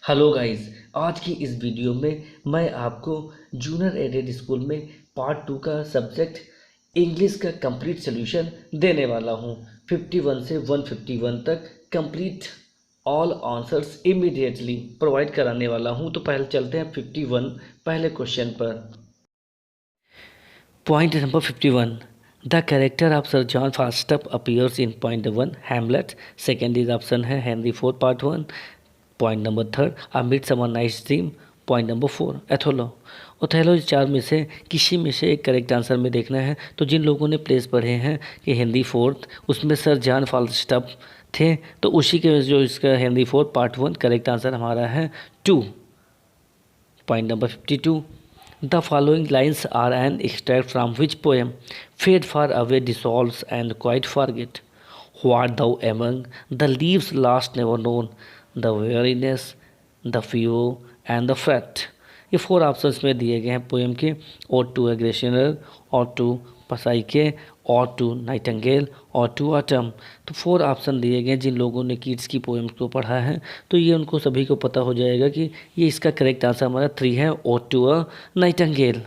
Hello guys. आज की इस वीडियो में मैं आपको जूनियर एडेड स्कूल में पार्ट 2 का सब्जेक्ट इंग्लिश का कंप्लीट सॉल्यूशन देने वाला हूं। 51 से 151 तक complete all answers immediately provide कराने वाला हूं। तो पहले चलते हैं 51 पहले क्वेश्चन पर। Point number 51, the character of Sir John Falstaff appears in point 1 Hamlet. Second is option है Henry Fourth part 1। Point number third, a midsummer night's dream. Point number 4, Othello. Othello चार में से किसी में से एक करेक्ट आंसर में देखना है। तो जिन लोगों ने प्लेस पढ़े हैं कि हेनरी फोर्थ, उसमें सर जॉन फाल्स्टअप थे, तो उसी के जो इसका Henry Fourth part 1 correct answer हमारा है 2। Point number 52, the following lines are an extract from which poem. Fade far away dissolves and quite forget. What thou among the leaves last never known, the weariness, the fever and the fret। ये 4 options में दिए गए हैं poem के। और to एग्रेशनर, और to पसाइके, और to Nightingale, और टू ऑटम। तो 4 ऑप्शन दिए गए हैं। जिन लोगों ने कीट्स की पोएम्स को पढ़ा है तो ये उनको सभी को पता हो जाएगा कि ये इसका करेक्ट आंसर हमारा 3 है, और to a nightingale.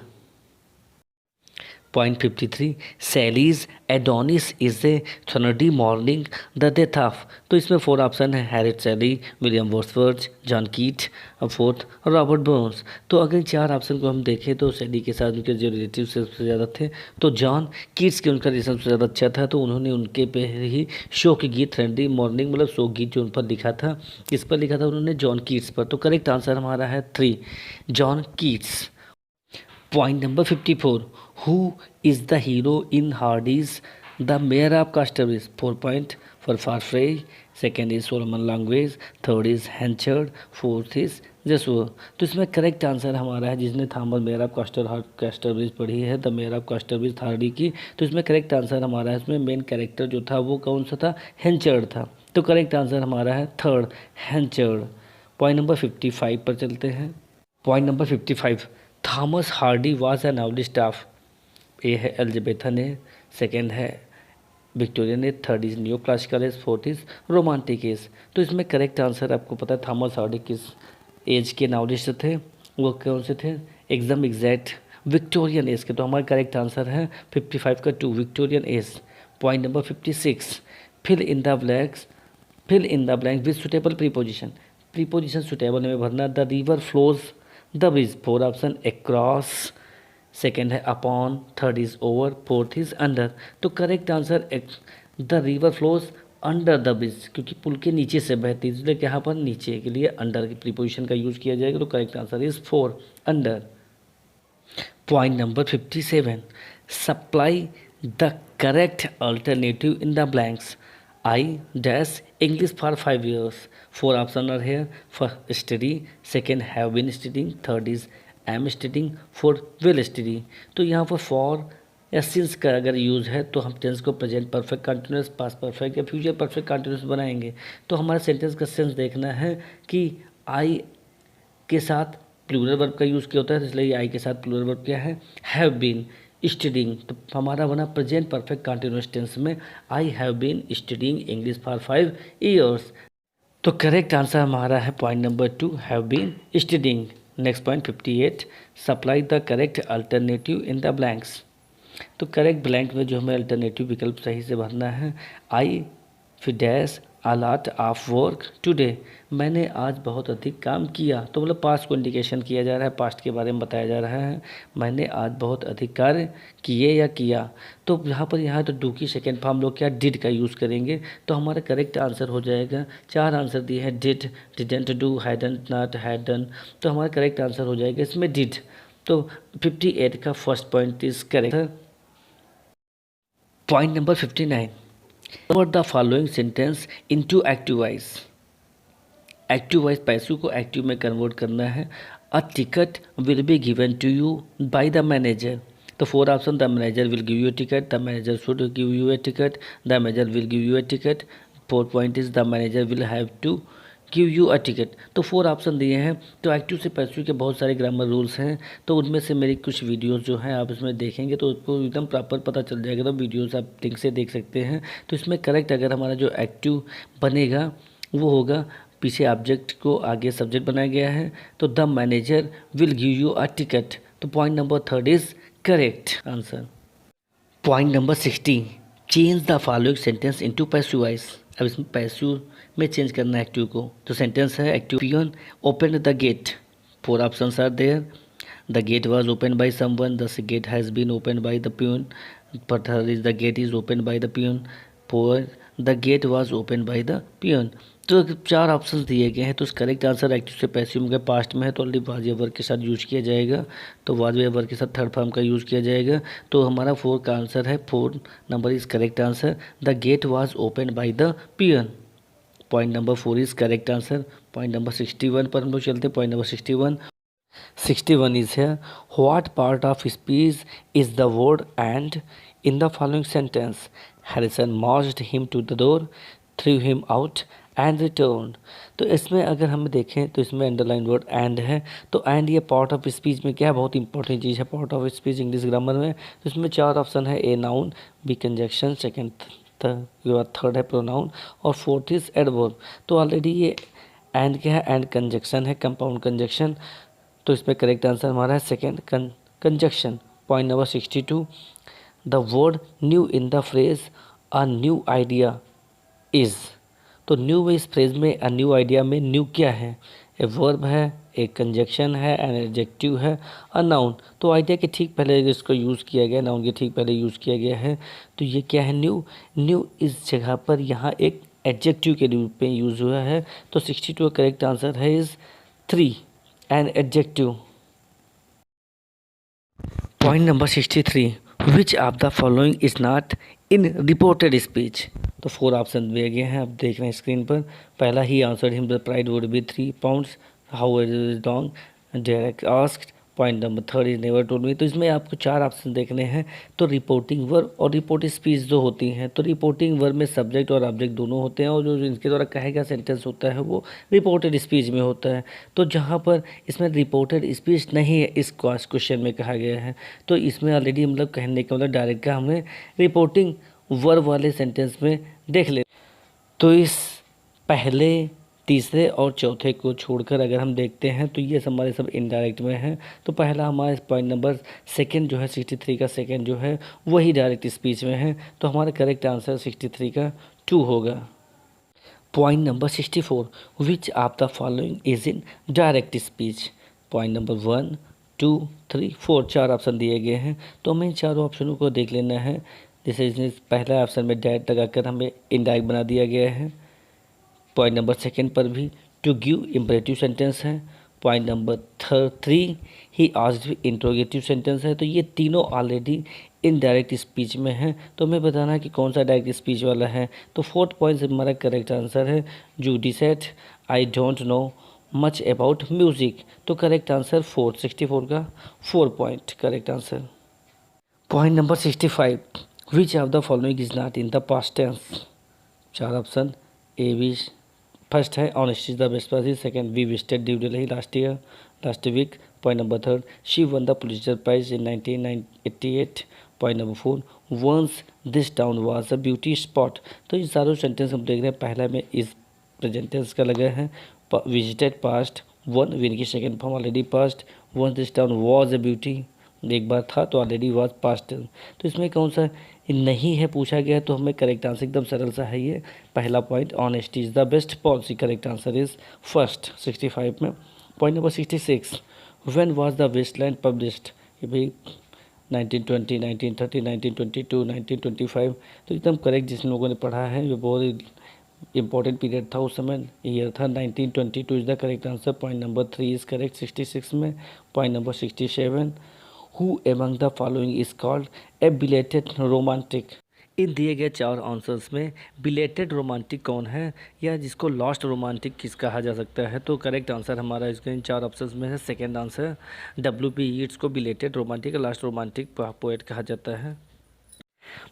Point 53, Shelley's Adonais is a threnody mourning the death of. तो इसमें 4 ऑप्शन है, Harriet Shelley, William Wordsworth, John Keats, और फोर्थ रॉबर्ट बर्न्स। तो अगर 4 ऑप्शन को हम देखें तो सैली के साथ उनके जो रिलेटिव सबसे ज़्यादा थे, तो जॉन कीट्स के उनका रिलेशन सबसे ज़्यादा अच्छा था, तो उन्होंने उनके पे ही शोक गीत थर्नडी मॉर्निंग मतलब शोक गीत जो उन पर लिखा था, किस पर लिखा था उन्होंने, जॉन कीट्स पर। तो करेक्ट आंसर हमारा है 3, John Keats. Point number 54, who is the hero in Hardy's the Mayor of Casterbridge. 4 point for Farfrae. Second is Solomon Longways, third is Henchard, fourth is Joshua. तो इसमें correct answer हमारा है, जिसने Thomas mayor of कास्टरविज पढ़ी है, the Mayor of कास्टरविज Hardy की, तो इसमें करेक्ट आंसर हमारा है, इसमें मेन कैरेक्टर जो था वो कौन सा था, हैंचर्ड था। तो करेक्ट आंसर हमारा है 3rd, हैंचर्ड। पॉइंट नंबर 55 पर चलते हैं। Point number 55, Thomas Hardy was a novelist of. A है एलिजाबेथन एज, सेकेंड है Victorian age, third is new classical age, fourth is romantic age. तो इसमें करेक्ट आंसर आपको पता है, थॉमस हार्डी किस एज के नॉवलिस्ट थे, वो कौन से थे, एकदम एग्जैक्ट विक्टोरियन एज के। तो हमारा करेक्ट आंसर है 55 का 2, Victorian age. Point number 56, fill in the blanks, fill in the blank with suitable preposition. Preposition suitable में भरना। The river flows the bridge, 4 option, across, second है upon, third is over, fourth is under. तो correct answer the river flows under the bridge, क्योंकि पुल के नीचे से बहती है, इसलिए यहाँ पर नीचे के लिए अंडर की प्रीपोजिशन का यूज किया जाएगा। तो correct answer is 4, under. Point number 57, supply the correct alternative in the blanks. I dash English for 5 years. 4 options are here. First, study. Second, have been studying. Third is am studying. Fourth, will study. तो यहाँ पर for या since का अगर use है तो हम tense को present perfect continuous, past perfect या फ्यूचर परफेक्ट कंटिन्यूस बनाएंगे। तो हमारा सेंटेंस का सेंस देखना है कि आई के साथ प्लूरल वर्ब का यूज़ किया होता है, इसलिए आई के साथ प्लूरल वर्ब क्या है, हैव बीन स्टडिंग। तो हमारा बना प्रेजेंट परफेक्ट कंटिन्यूअस टेंस में, I have been studying English for 5 years. तो करेक्ट आंसर हमारा है point number 2, have been studying. Next point 58, supply the correct alternative in the blanks. तो करेक्ट ब्लैंक में जो हमें अल्टरनेटिव विकल्प सही से भरना है, आई फिर dash a lot of work today. मैंने आज बहुत अधिक काम किया, तो मतलब पास्ट को इंडिकेशन किया जा रहा है, पास्ट के बारे में बताया जा रहा है, मैंने आज बहुत अधिक कार्य किए या किया। तो यहाँ तो डू की सेकेंड फॉर्म लोग क्या डिड का यूज़ करेंगे। तो हमारा करेक्ट आंसर हो जाएगा, 4 आंसर दिए हैं, did, didn't do, hadn't not, had done. तो हमारा करेक्ट आंसर हो जाएगा इसमें डिड। तो 58 का first point is correct. Point number 59, convert the following sentence into active voice. Active voice passive को एक्टिव में कन्वर्ट करना है। A ticket will be given to you by the manager. तो 4 option, the manager will give you a ticket, the manager should give you a ticket, the manager will give you a ticket. 4th point is the manager will have to give you a ticket. तो 4 option दिए हैं। तो active से passive के बहुत सारे grammar rules हैं, तो उनमें से मेरी कुछ वीडियोस जो हैं आप इसमें देखेंगे तो उसको एकदम प्रॉपर पता चल जाएगा। तो वीडियोस आप लिंक से देख सकते हैं। तो इसमें करेक्ट अगर हमारा जो एक्टिव बनेगा वो होगा पीछे ऑब्जेक्ट को आगे सब्जेक्ट बनाया गया है, तो the manager will give you a ticket. तो point number third is correct answer. Point number 16, change the following sentence into passive voice. अब इसमें पैसिव में चेंज करना है एक्टिव को। तो सेंटेंस है active peon open the gate. Four options are there. The gate was open by someone, the gate has been open by the peon, third is the gate is open by the peon, four the gate was open by the peon. तो चार options दिए गए हैं, तो correct answer active से passive में past में है तो ऑलरेडी वाज या वर्ब के साथ यूज किया जाएगा, तो वाज या वर्ब के साथ थर्ड फॉर्म का यूज किया जाएगा। तो हमारा फोर का आंसर है, four number is correct answer. The gate was open by the peon. Point number 4 is correct answer. Point number 61 पर हम लोग चलते हैं। Point number 61 is here. What part of speech is the word and in the following sentence? Harrison marched him to the door, threw him out and returned. तो इसमें अगर हम देखें तो इसमें अंडरलाइन वर्ड एंड है। तो एंड ये पार्ट ऑफ स्पीच में क्या है, बहुत इंपॉर्टेंट चीज़ है part of speech English grammar में। तो इसमें चार ऑप्शन है, A noun, B conjunction, second third है प्रोनाउन और फोर्थ इज एडवर्ब। तो ऑलरेडी ये एंड क्या है, एंड कंजक्शन है, कंपाउंड कंजक्शन। तो इस पर करेक्ट आंसर हमारा है second conjunction. Point number 62, the word new in the phrase a new idea is. तो न्यू में इस फ्रेज में अ न्यू आइडिया में न्यू क्या है, ए वर्ब है, एक कंजक्शन है, एन एडजेक्टिव है, अ नाउन। तो आइडिया के ठीक पहले इसको यूज़ किया गया, नाउन के ठीक पहले यूज़ किया गया है। तो ये क्या है, न्यू। न्यू इस जगह पर यहाँ एक एडजेक्टिव के रूप में यूज़ हुआ है। तो 62 का करेक्ट आंसर है is 3 an adjective. Point number 63, which of the following is not in reported speech. तो फोर ऑप्शन दिए गए हैं, आप देख रहे हैं स्क्रीन पर। पहला ही answer him the pride would be 3 pounds, how is long direct asked. Point number third is never told me. तो इसमें आपको चार ऑप्शन देखने हैं। तो रिपोर्टिंग वर्ब और रिपोर्ट स्पीच जो होती हैं, तो रिपोर्टिंग वर्ब में सब्जेक्ट और ऑब्जेक्ट दोनों होते हैं, और जो इनके द्वारा कहा गया सेंटेंस होता है वो रिपोर्टेड स्पीच में होता है। तो जहाँ पर इसमें रिपोर्टेड स्पीच नहीं है, इस क्वेश्चन में कहा गया है, तो इसमें ऑलरेडी मतलब कहने का मतलब डायरेक्ट का हमें रिपोर्टिंग वर्ब वाले सेंटेंस में देख ले। तो इस पहले, तीसरे और चौथे को छोड़कर अगर हम देखते हैं तो ये हमारे सब इनडायरेक्ट में हैं। तो पहला हमारा पॉइंट नंबर सेकंड जो है 63 का सेकंड जो है वही डायरेक्ट स्पीच में है। तो हमारा करेक्ट आंसर 63 का 2 होगा। Point number 64, which of the following is in direct speech. Point number 1, 2, 3, 4 चार ऑप्शन दिए गए हैं। तो हमें इन चारों ऑप्शनों को देख लेना है। जैसे इसने पहला ऑप्शन में डैट लगाकर हमें इनडायरेक्ट बना दिया गया है। पॉइंट नंबर सेकंड पर भी टू गिव इम्परेटिव सेंटेंस है। Point number 3 he asked interrogative sentence है। तो ये तीनों ऑलरेडी इनडायरेक्ट स्पीच में है। तो हमें बताना है कि कौन सा डायरेक्ट स्पीच वाला है। तो फोर्थ पॉइंट हमारा करेक्ट आंसर है, Judy said I don't know much about music. तो करेक्ट आंसर 64 का 4 point correct answer. Point number 65, which of the following is not in the past tense. चार option, A B. First है honest is the best prize, second we visited New Delhi last week. Point number third, she won the Pulitzer prize in 1988। Point number 4, once this town was a beauty spot. तो इन सारों sentence हम देख रहे हैं, पहला में इस प्रेजेंट टेंस का लगा है, विजिटेड पास्ट, वन विन की second form already past, once this town was a beauty एक बार था तो ऑलरेडी वाज पास्ट। तो इसमें कौन सा नहीं है पूछा गया, तो हमें करेक्ट आंसर एकदम सरल सा है ये पहला point, honesty is the best policy. Correct answer is first 65 में। Point number 66, when was the Waste Land published. ये भाई 1920, 1930, 1922, 1925। तो एकदम करेक्ट जिस लोगों ने पढ़ा है, जो बहुत इंपॉर्टेंट पीरियड था उस समय, ईयर था 1922 is the correct answer. Point number 3 is correct 66 में। Point number 67, Who among the following is called a belated romantic? इन दिए गए चार आंसर्स में बिलेटेड रोमांटिक कौन है, या जिसको लॉस्ट रोमांटिक किस कहा जा सकता है। तो करेक्ट आंसर हमारा इसके इन चार ऑप्शंस में है सेकंड आंसर, W.B. Yeats को belated romantic last romantic poet कहा जाता है।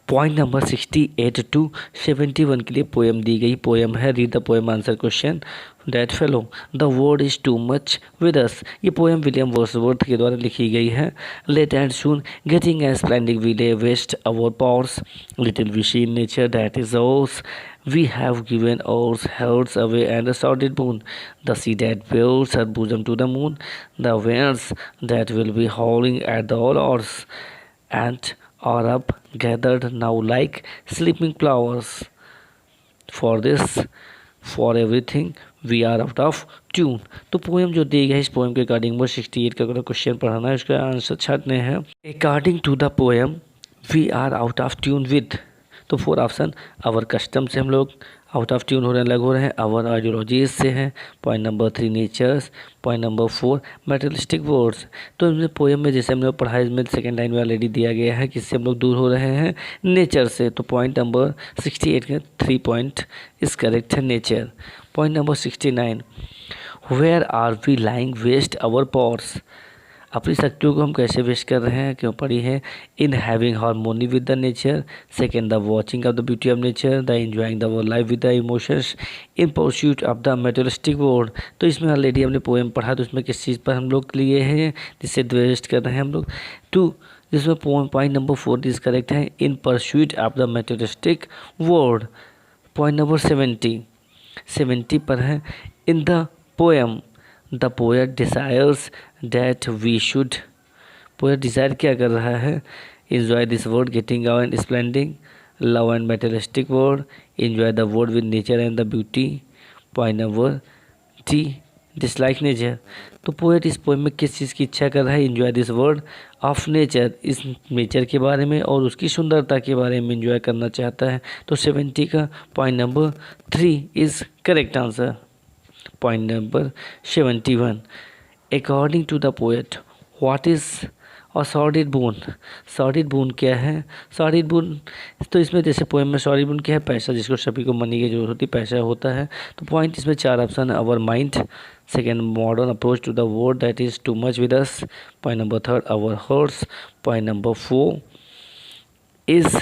पॉइंट नंबर 68 टू 71 के लिए पोएम दी गई। पोएम है read the poem answer question that follow the world is too much with us. ये पोएम विलियम वर्ड्सवर्थ के द्वारा लिखी गई है। Late and soon getting as spending we lay waste our powers little we see in nature that is ours We have given our hearts away and a sordid moon, the sea that bears her bosom to the moon, the winds that will be howling at the all hours, and are up gathered now like sleeping flowers. For this, for everything, we are out of tune. तो poem जो दी गई है, इस poem के according वो 68 का अगर क्वेश्चन पढ़ाना है, उसका आंसर छाटने हैं। According to the poem we are out of tune with, तो 4 ऑप्शन अवर कस्टम से हम लोग आउट ऑफ ट्यून होने लग हो रहे हैं, अवर आइडियोलॉजीज से हैं। Point number 3 natures, point number 4 materialistic words. तो इसमें पोएम में जैसे हम लोग पढ़ा, इसमें सेकेंड लाइन में ऑलरेडी दिया गया है कि इससे हम लोग दूर हो रहे हैं नेचर से। तो पॉइंट नंबर 68 के 3 पॉइंट इस करेक्ट है nature. Point number 69 where are we lying waste our powers, अपनी शक्तियों को हम कैसे वेस्ट कर रहे हैं, क्यों पड़ी है। In having harmony with the nature, second the watching of the beauty of nature, the enjoying the life with the emotions, in pursuit of the materialistic world. तो इसमें ऑलरेडी हमने पोएम पढ़ा, तो उसमें किस चीज़ पर हम लोग लिए हैं जिससे वेस्ट कर रहे हैं हम लोग। टू, जिसमें पॉइंट नंबर 4 इज करेक्ट है, in pursuit of the materialistic world. Point number 70 पर है, in the poem the poet desires that we should, poet desire क्या कर रहा है, enjoy this world getting our and spending, love and materialistic world, enjoy the world with nature and the beauty. Point number 3 dislike nature, तो poet इस poem में किस चीज़ की इच्छा कर रहा है, enjoy this world of nature, इस नेचर के बारे में और उसकी सुंदरता के बारे में इन्जॉय करना चाहता है। तो 70 का point number 3 is correct answer. Point number 71 according to the poet what is our sordid boon, sordid boon क्या है, सॉर्डिड बोन, तो इसमें जैसे पोएम में सॉर्डिड बोन क्या है, पैसा, जिसको सभी को मनी की जरूरत होती है, पैसा होता है। तो पॉइंट इसमें 4 ऑप्शन है, our mind, second modern approach to the world that is too much with us, point number 3 our hearts, point number 4 is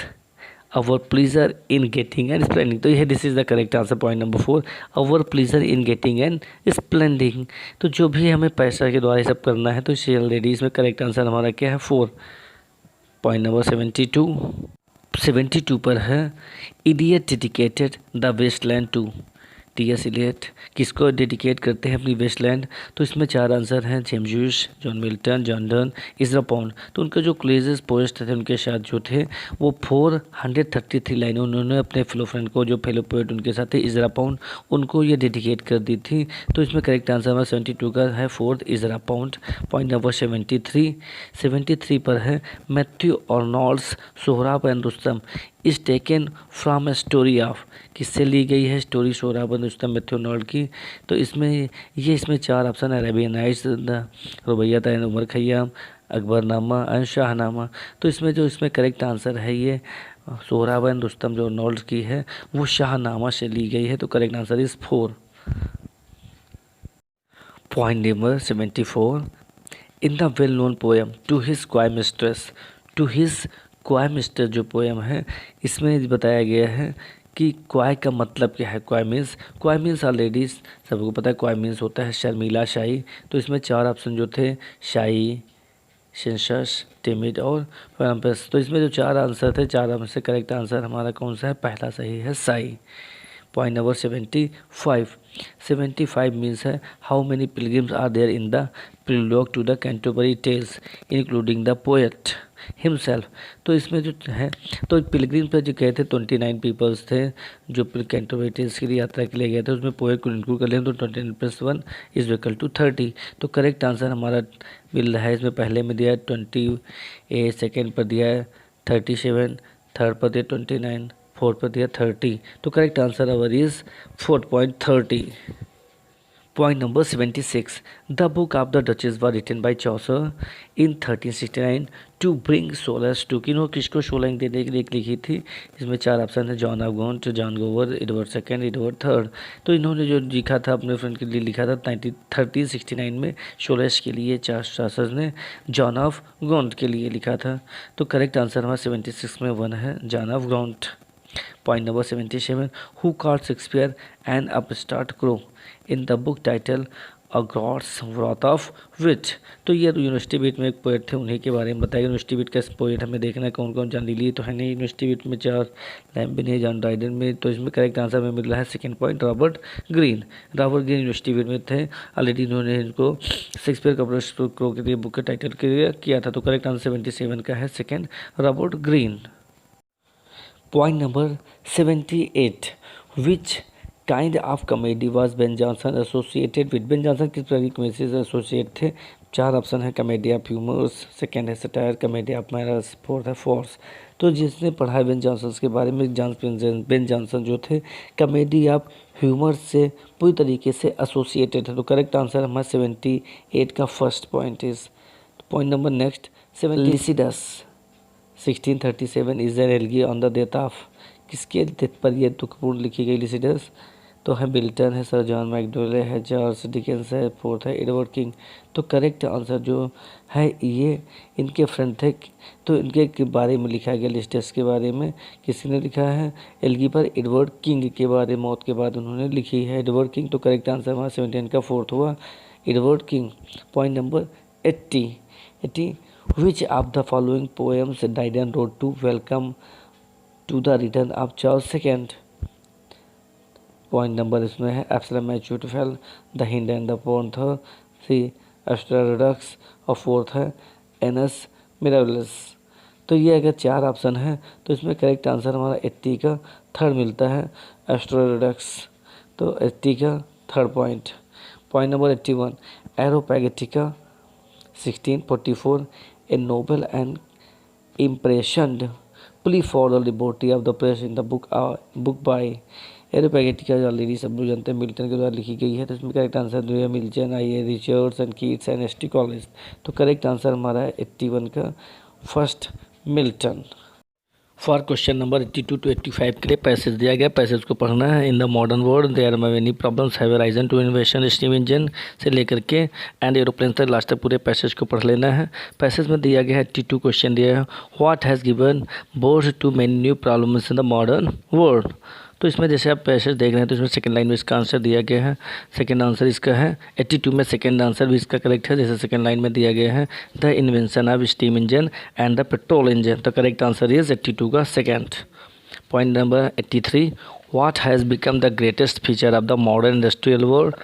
our pleasure in getting and spending. तो ये this is the correct answer. Point number 4 our pleasure in getting and spending. तो जो भी हमें पैसा के द्वारा ये सब करना है, तो इसे ऑलरेडी इसमें करेक्ट आंसर हमारा क्या है 4। पॉइंट नंबर 72 पर है, Eliot dedicated the Waste Land to, T S. Eliot किसको डेडिकेट करते हैं अपनी वेस्टलैंड। तो इसमें 4 आंसर हैं, James Joyce, John Milton, John Donne, Ezra Pound. तो उनके जो क्लेजेस पोएट्स थे उनके साथ जो थे वो 433 लाइनें उन्होंने अपने फेलो फ्रेंड को, जो फेलो पोएट उनके साथ थे इज़रा पाउंड, उनको ये डेडिकेट कर दी थी। तो इसमें करेक्ट आंसर हमारा 72 का है 4 इज़रा पाउंड। पॉइंट नंबर 73 पर है, Matthew Arnold's Sohrab and Rustum is taken from a story of, किससे ली गई है story Sohrab and Rustum Matthew Arnold की। तो इसमें 4 ऑप्शन है, Arabian Nights, the Rubaiyat and Omar Khayyam, Akbarnama and Shahnameh. तो इसमें करेक्ट आंसर है ये सोहराब एंड रुस्तम जो अर्नोल्ड की है वो शाहनामा से ली गई है। तो correct answer is 4। Point number 74 in the well known poem to his coy mistress, to his coy mistress जो पोएम है इसमें बताया गया है कि क्वाय का मतलब क्या है। क्वाय मीन्स ऑलरेडी सबको पता है, क्वाय मीन्स होता है शर्मीला, शाही। तो इसमें 4 ऑप्शन जो थे, शाही, सेंसस, टिमिड और पैम्पस। तो इसमें जो 4 आंसर थे, 4 में से करेक्ट आंसर हमारा कौन सा है, पहला सही है, शाही। पॉइंट नंबर 75 मीन्स है, how many pilgrims are there in the prologue to the Canterbury Tales including the poet himself. तो इसमें जो है, तो पिलग्रिम्स पर जो गए थे 29 पीपल्स थे जो कैंटरबरी टेल्स के लिए यात्रा के लिए गए थे, उसमें पोएट को इंक्लूड कर लें तो 29 + 1 इज इक्वल टू 30। तो करेक्ट आंसर हमारा मिल रहा है, इसमें पहले में दिया है 28, सेकेंड पर दिया है 37, थर्ड पर दिया 29, फोर्थ पर दिया 30। तो correct answer our is 4.30। Point number 76 the Book of the Duchess were written by Chaucer in 1369 to bring solace to, किसको सोलंग देने के लिए लिखी थी। इसमें 4 ऑप्शन है, जॉन ऑफ गॉन्ट, जॉन गोवर, एडवर्ड सेकेंड, एडवर्ड थर्ड। तो इन्होंने जो लिखा था अपने फ्रेंड के लिए लिखा था 1369 में सोलस के लिए, चौसर ने जॉन ऑफ गॉन्ट के लिए लिखा था। तो करेक्ट आंसर हमारा 76 में 1 है, John of Gaunt. Point number 77 who called Shakespeare an upstart crow in the book title a God's wrath of which. तो ये यूनिवर्सिटी बीट में एक पोएट थे, उन्हीं के बारे में बताया। यूनिवर्सिटी बीट का पोएट हमें देखना है कौन कौन। जॉन लिली तो है नहीं यूनिवर्सिटी बीट में, चार लैम्ब भी नहीं, जॉन ड्राइडन में। तो इसमें करेक्ट आंसर में मिल रहा है second point, Robert Greene. Robert Greene university बीट में थे। ऑलरेडी इन्होंने इनको शेक्सपियर का क्रो के लिए बुक का टाइटल किया था। तो करेक्ट आंसर 77 का है second, Robert Greene. Point number 78, which kind of comedy was Ben Jonson associated with. Ben Jonson किस प्रकार की कॉमेडी से एसोसिएट थे? चार ऑप्शन है, कॉमेडी ऑफ ह्यूमर्स, सेकंड है satire, comedy of manners, fourth है फोर्स। तो जिसने पढ़ा है बेन जॉनसन के बारे में, बेन जॉनसन जो थे कॉमेडी ऑफ ह्यूमर से पूरी तरीके से एसोसिएटेड है। तो करेक्ट आंसर हमारा 78 का first point is. Point number next 7, Lycidas 1637 is an algae on the death of. किसके डेथ पर यह दुखपूर्ण लिखी गई लिसिडस? तो है मिल्टन है, सर जॉन मैकडोवेल है, चार्ल्स डिकेंस है, फोर्थ है एडवर्ड किंग। तो करेक्ट आंसर जो है ये इनके फ्रेंड थे। तो इनके के बारे में लिखा गया लिसिडस के बारे में। किसने लिखा है? एलगी पर एडवर्ड किंग के बारे में, मौत के बाद उन्होंने लिखी है एडवर्ड किंग। तो करेक्ट आंसर हमारा 17 का फोर्थ हुआ, Edward king. Point number 80, which of the following poems Dryden wrote to welcome to the return of Charles II? Point number इसमें है Absalom Achitophel, the Hind and the Panther, C Astraea Redux, और fourth है anus mirabilis. तो ये अगर चार option है तो इसमें करेक्ट आंसर हमारा 80 का थर्ड मिलता है, एस्ट्राडक्स। तो 80 का third point. Point number 81, एरोपैगेटिका 1644, a noble and impassioned plea for the liberty of the press in the book by एरोपैगेटिका जो ऑलरेडी सब लोग जानते हैं मिल्टन के द्वारा लिखी गई है। तो इसमें करेक्ट आंसर जो है Milton, I A Richards and Keats and S T college. तो करेक्ट आंसर हमारा है 81 का first, Milton. For question number 82 to 85 के लिए पैसेज दिया गया, पैसेज को पढ़ना है। In the modern world there are many problems have arisen to invention steam engine से लेकर के एंड एरोप्लेन तक लास्ट तक पूरे पैसेज को पढ़ लेना है। पैसेज में दिया गया है 82 क्वेश्चन दिया है, what has given birth to many new problems in the modern world. तो इसमें जैसे आप पैसेज देख रहे हैं तो इसमें सेकंड लाइन में इसका आंसर दिया गया है। सेकंड आंसर इसका है 82 में, सेकंड आंसर भी इसका करेक्ट है। जैसे सेकंड लाइन में दिया गया है the invention of steam engine and the petrol engine. तो करेक्ट आंसर इज 82 का second. Point number 83, what has become the greatest feature of the modern industrial world.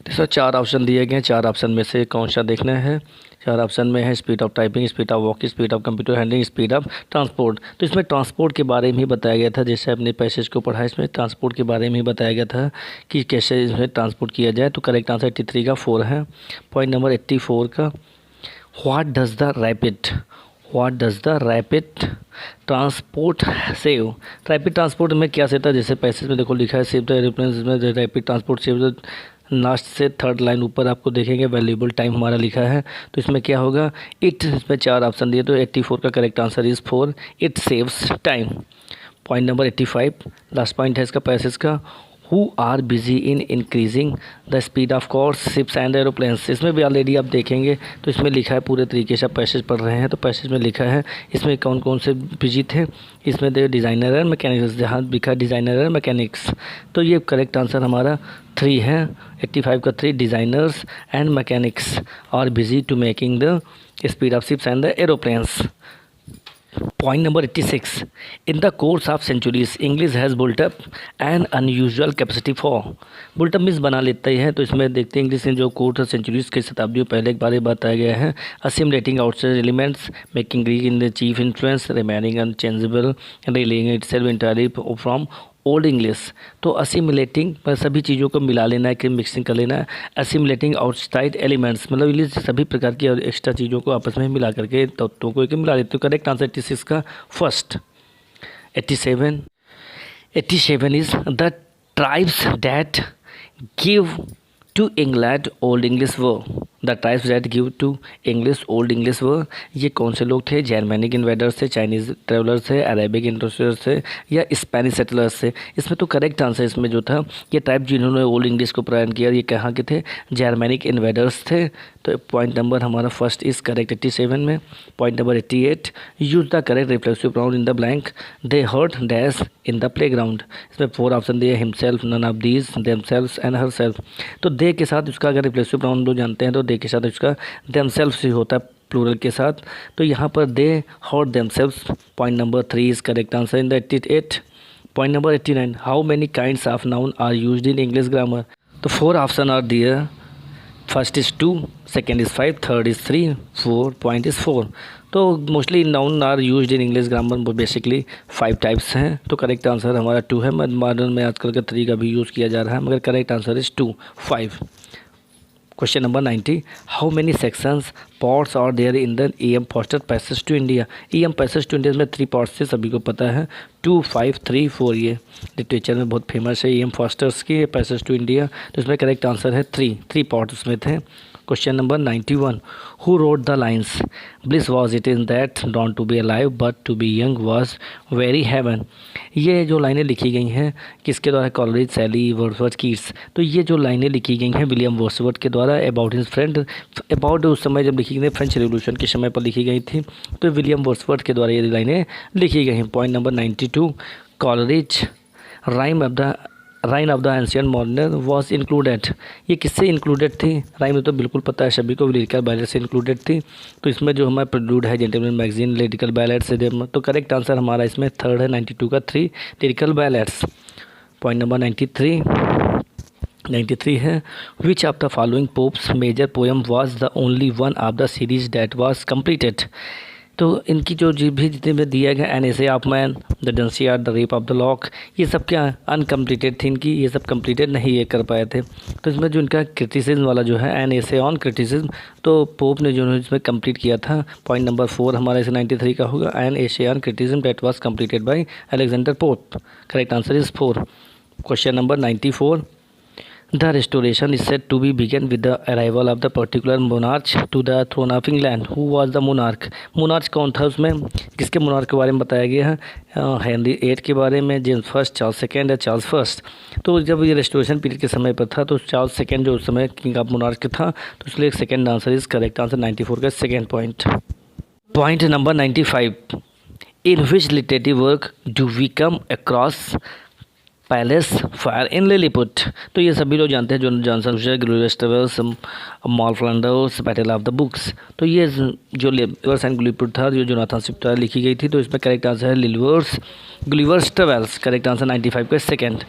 इसमें चार ऑप्शन दिए गए हैं, चार ऑप्शन में से कौन सा देखना है। चार ऑप्शन में है speed of typing, speed of walking, speed of computer handling, speed of transport. तो इसमें ट्रांसपोर्ट के बारे में ही बताया गया था। जैसे अपने पैसेज को पढ़ा, इसमें ट्रांसपोर्ट के बारे में ही बताया गया था कि कैसे इसमें ट्रांसपोर्ट किया जाए। तो करेक्ट आंसर 83 का 4 है। पॉइंट नंबर 84 का, what does the rapid transport save. Rapid transport में क्या सेव था? जैसे पैसेज में देखो लिखा है सेव द एरोप्लेन में rapid transport save the. Last से थर्ड लाइन ऊपर आपको देखेंगे वैल्यूएबल टाइम हमारा लिखा है। तो इसमें क्या होगा? इट, इसमें चार ऑप्शन दिए तो 84 का correct answer is 4, it saves time. Point number 85 last point है इसका पैसेज का, who are busy in increasing the speed of cars, ships and aeroplanes. इसमें भी ऑलरेडी आप देखेंगे तो इसमें लिखा है पूरे तरीके से आप पैसेज पढ़ रहे हैं तो पैसेज में लिखा है इसमें कौन कौन से बिजी थे। इसमें डिज़ाइनर एंड मैकेनिक्स, जहाँ लिखा है डिज़ाइनर एंड मैकेनिक्स। तो ये करेक्ट आंसर हमारा 3 है, 85 का 3, designers and mechanics are busy to making the speed of ships and the aeroplanes. Point number 86, in the course of centuries English has built up an unusual capacity for। built up means बना लेता ही है। तो इसमें देखते हैं English ने जो course of centuries के शताब्दियों पहले एक बार बताया गया है, assimilating outside elements, making Greek in the chief influence, remaining unchangeable, relying itself entirely from old English. तो असिमिलेटिंग पर सभी चीज़ों को मिला लेना है कि मिक्सिंग कर लेना है। असिमिलेटिंग आउटसाइड एलिमेंट्स मतलब इंग्लिश सभी प्रकार की और एक्स्ट्रा चीज़ों को आपस में मिला करके तत्वों को मिला लेते। तो करेक्ट आंसर 86 का first. 87 is the tribes that give to England old English वो। The tribes that give to English old English were, ये कौन से लोग थे? जर्मैनिक इन्वेडर्स थे, चाइनीज़ ट्रेवलर्स थे, अरेबिक इंटरस्टर्स थे या स्पेनिश सेटलर्स थे? इसमें तो करेक्ट आंसर इसमें जो था, ये ट्राइब जिन्होंने ओल्ड इंग्लिश को प्रयान किया, ये कहाँ के थे? जर्मैनिक इन्वेडर्स थे। तो पॉइंट नंबर हमारा फर्स्ट इज करेक्ट 87 में। Point number 88, use the correct reflexive pronoun in the blank, they hurt dash in the playground. इसमें 4 ऑप्शन दिए, himself, none of these, themselves and herself. तो they के साथ उसका अगर रिफ्लेक्सिव प्राउन लोग जानते हैं तो दे के साथ उसका देमसेल्व्स ही होता है प्लूरल के साथ। तो यहाँ पर they hurt themselves. Point number 3 is correct answer in the 88। Point number 89, how many kinds of noun are used in English grammar? तो 4 option are there, first is 2, second is 5, third is 3, 4 point is 4। तो mostly noun are used in English grammar basically 5 types हैं। तो correct answer हमारा 2 है। Modern में आजकल का 3 का भी यूज़ किया जा रहा है, मगर correct answer is 2, 5। Question number 90, how many sections parts are there in the E.M. Forster passage to India? E.M. Passage to India में 3 पार्ट्स थे, सभी को पता है, 2, 5, 3, 4। ये लिटरेचर में बहुत फेमस है E.M. फॉस्टर्स की पैसेज टू इंडिया। तो इसमें करेक्ट आंसर है 3 पार्ट उसमें थे। Question number 91, who wrote the lines, bliss was it in that dawn to be alive but to be young was very heaven. ये जो लाइनें लिखी गई हैं किसके द्वारा? कॉलरिज, शैली, वर्ड्सवर्थ, कीट्स। तो ये जो लाइनें लिखी गई हैं विलियम वर्ड्सवर्थ के द्वारा अबाउट हिज फ्रेंड, अबाउट उस समय जब लिखी गई फ्रेंच रिवॉल्यूशन के समय पर लिखी गई थी, तो विलियम वर्ड्सवर्थ के द्वारा ये लाइनें लिखी गई हैं। Point number 92, Coleridge reign of the ancient modern was included. ये किससे इंक्लूडेड थी? राइन में तो बिल्कुल पता है सभी को, लिरिकल बैलेट से इंक्लूडेड थी। तो इसमें जो हमारा प्रोड्यूड है जेंटलमैन मैगजीन लिरिकल बैलेट से, तो करेक्ट आंसर हमारा इसमें थर्ड है, 92 का 3 लिरिकल बैलेट्स। पॉइंट नंबर 93 है, which of the following Pope's major poem was the only one of the series that was completed? तो इनकी जो भी जितने भी दिया गया, an essay of man, the Dunciad, the rape of the lock, ये सब क्या अनकम्प्लीटेड थी इनकी, ये सब कंप्लीटेड नहीं ये कर पाए थे। तो इसमें जो इनका क्रिटिसिज्म वाला जो है एन एसे ऑन क्रिटिसिज्म, तो पोप ने जो इसमें कंप्लीट किया था। पॉइंट नंबर 4 हमारा इसे 93 का होगा, an essay on criticism that was completed by Alexander pope. Correct answer is 4। Question number 94, The restoration is said to be began with the arrival of the particular monarch to the throne of England. Who was the monarch? monarch कौन था उसमें? किसके monarch के बारे में बताया गया है? हेनरी 8 के बारे में, जेम्स फर्स्ट, चार्ल्स सेकेंड या चार्ल्स फर्स्ट। तो जब ये रेस्टोरेशन पीरियड के समय पर था तो चार्ल्स सेकेंड जो उस समय किंग ऑफ monarch था, तो इसलिए second answer is correct answer 94 का second point. Point number 95, in which literary work do we come across palace fire in Lilliput? तो ये सभी लोग जानते हैं, जो Johnson Gulliver's Travels, Moll Flanders, battle of the books. तो ये जो लिवर्स एंड ग्लिपुट था, जो जोनाथन स्विफ्ट द्वारा लिखी गई थी, तो इसमें करेक्ट आंसर है ग्लिवर्स ट्रेवल्स। करेक्ट आंसर 95 का second.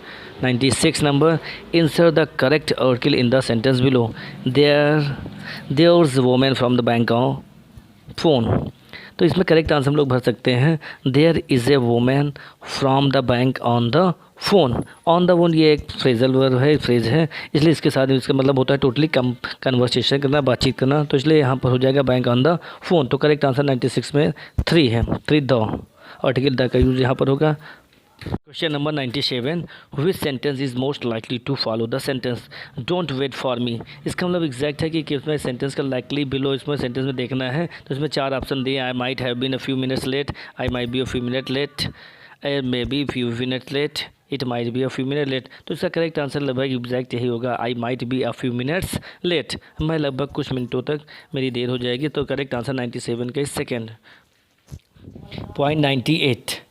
96 number, insert the correct article in the sentence below, there women from the bank of phone. तो इसमें करेक्ट आंसर हम लोग भर सकते हैं, there is a woman from the bank on the phone. On the one ये एक phrasal verb है, फ्रेज है, इसलिए इसके साथ इसका मतलब होता है टोटली कन्वर्सेशन करना, बातचीत करना। तो इसलिए यहाँ पर हो जाएगा बैंक ऑन द फ़ोन। तो करेक्ट आंसर 96 में 3 है, 3 द आर्टिकल द का यूज यहाँ पर होगा। Question number 97, which sentence is most likely to follow the sentence don't wait for me? इसका मतलब एग्जैक्ट है कि उसमें सेंटेंस का लाइकली बिलो इसमें सेंटेंस में देखना है। तो इसमें 4 ऑप्शन दिए, I might have been a few minutes late, I might be a few minute late, may be few minute late, it might be a few minute late. तो इसका correct answer लगभग exact यही होगा, I might be a few minutes late, मैं लगभग कुछ मिनटों तक मेरी देर हो जाएगी। तो करेक्ट आंसर 97 का second. Point 98,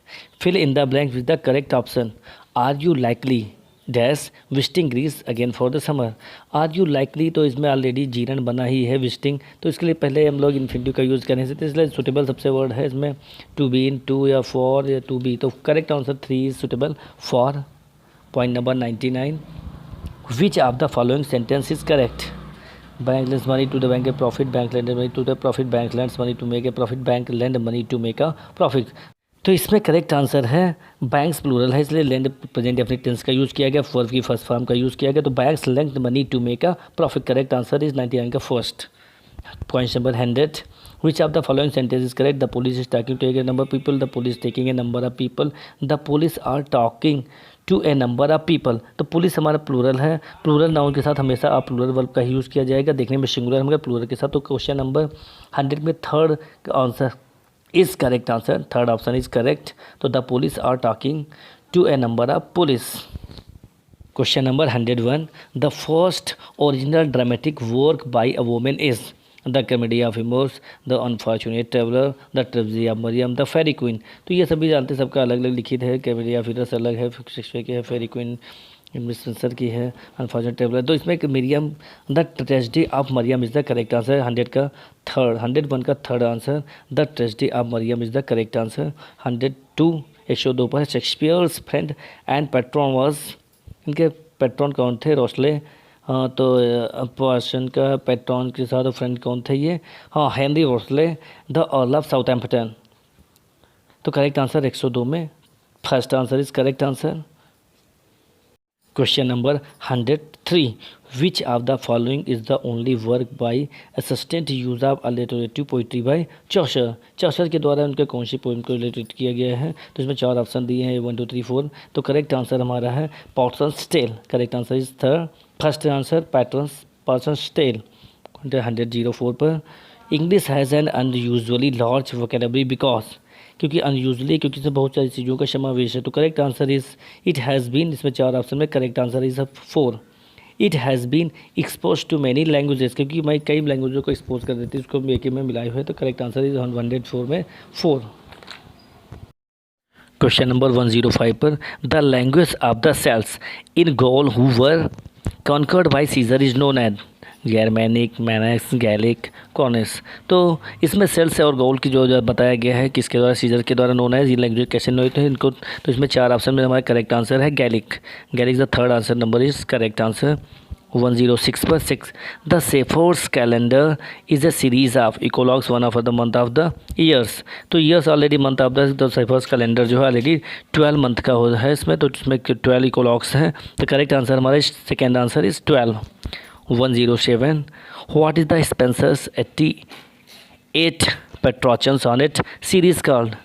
fill in the blank with the correct option. Are you likely dash visiting Greece again for the summer? Are you likely, तो इसमें ऑलरेडी जीरन बना ही है विजिटिंग, तो इसके लिए पहले हम लोग इन्फिनिटिव का यूज़ करने से, तो इसलिए सुटेबल सबसे वर्ड है इसमें टू बी इन, टू या फॉर या टू बी। तो correct answer 3 is suitable for. Point number 99, which of the following sentence is correct? Bank lends money to the bank a profit, bank lend money to the profit, bank lends money to make a profit, bank lend money to make a profit. तो इसमें correct answer है banks plural है, इसलिए lend present definite tense का use किया गया, verb की first form का यूज़ किया गया। तो banks lend money to make a profit. Correct answer is 99 का first. Point number 100, which of the following sentence is correct? The police is talking to a number of people, the police taking a number of people, the police are talking to a number of people. तो police हमारा plural है, plural noun के साथ हमेशा आप plural verb का ही use किया जाएगा, देखने में सिंगुलर होगा प्लूरल के साथ। तो क्वेश्चन नंबर 100 में third answer is correct answer, third option is correct. तो the police are talking to a number of police. Question number 101, the first original dramatic work by a woman is the comedy of humours, the unfortunate traveller, the tragedy of Mariam, the fairy queen. तो ये सभी जानते हैं, सबका अलग अलग लिखित है। कॉमेडी ऑफ हिमोर्स अलग है, शेक्सपियर की है, फेरी क्वीन स्पेंसर की है, अनफॉर्चुनेट ट्रेवलर। तो इसमें Mariam, the tragedy of Mariam is the correct answer. 101 का third answer, the tragedy of Mariam is the correct answer. 102 102 पर Shakespeare's friend and patron was, इनके पैट्रॉन कौन थे? रोस्ले। हाँ, तो पर्सन का पैट्रॉन के साथ फ्रेंड कौन थे ये? हाँ, Henry Wriothesley, the Earl of Southampton. तो करेक्ट आंसर 102 में first answer is correct answer. Question number 103, which of the following is the only work by assistant use of alliterative poetry by Chaucer. Chaucer के द्वारा उनके कौन सी poem को related किया गया है? तो इसमें 4 ऑप्शन दिए हैं, 1 2 3 4। तो करेक्ट आंसर हमारा है Parson's tale, correct answer is first answer Parson's tale. 104 पर, English has an unusually large vocabulary because, क्योंकि अनयूजली, क्योंकि इसमें बहुत सारी चीज़ों का समावेश है। तो correct answer is it has been, इसमें 4 ऑप्शन में correct answer is 4। It has been expose to many languages, क्योंकि मैं कई लैंग्वेजों को एक्सपोज कर देती हूँ, उसको एक में मिलाए हुए। तो करेक्ट आंसर इज 104 में 4। क्वेश्चन नंबर 105 पर, the language of the Celts in Gaul who were conquered by Caesar is known as Germanic, Manx, Gaelic, Cornish. तो इसमें सेल्स और गॉल की जो बताया गया है किसके द्वारा? सीजर के द्वारा नोन है। ये लैंग्वेज कैसे नोन है इनको? तो इसमें 4 ऑप्शन में हमारा करेक्ट आंसर है Gaelic. Gaelic the third answer number is correct answer. 106 पर 6, the Shepherd's Calendar is a series of eclogues one of the month of the years. तो years already month of the Shepherd's Calendar जो है already 12 month का हो है इसमें, तो इसमें 12 इकोलॉग्स हैं। तो करेक्ट आंसर हमारा second answer is 12। 107, what is the Spenser's 88 Petrarchan sonnet series called.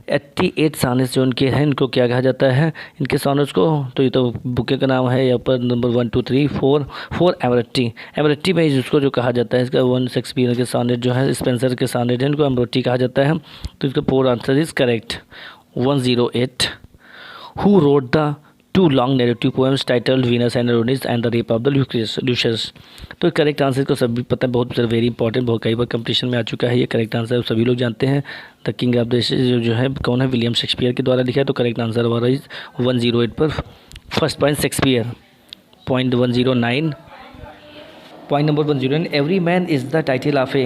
88 sonnets जो उनके हैं, इनको क्या कहा जाता है इनके सॉनेट्स को? तो ये तो बुके का नाम है। यहाँ पर नंबर 1 2 3 4 एमरेटी। एमरेटी में इसको जो कहा जाता है, इसका 1 शेक्सपियर के सॉनेट जो है, स्पेंसर के सॉनेट है, इनको एमरेटी कहा जाता है। तो इसका 4 answer is correct. 108, who wrote the 2 long narrative poems titled Venus and Adonis and the rape of the Lucrece. तो करेक्ट आंसर को सभी पता है, बहुत वेरी इंपॉर्टेंट, बहुत कई बार कंपटीशन में आ चुका है ये। करेक्ट आंसर सभी लोग जानते हैं। द किंग ऑफ द जो है कौन है? विलियम शेक्सपियर के द्वारा लिखा है। तो करेक्ट आंसर हमारा इज 108 पर first point Shakespeare. Point 109, point number 109, everyman is the title of a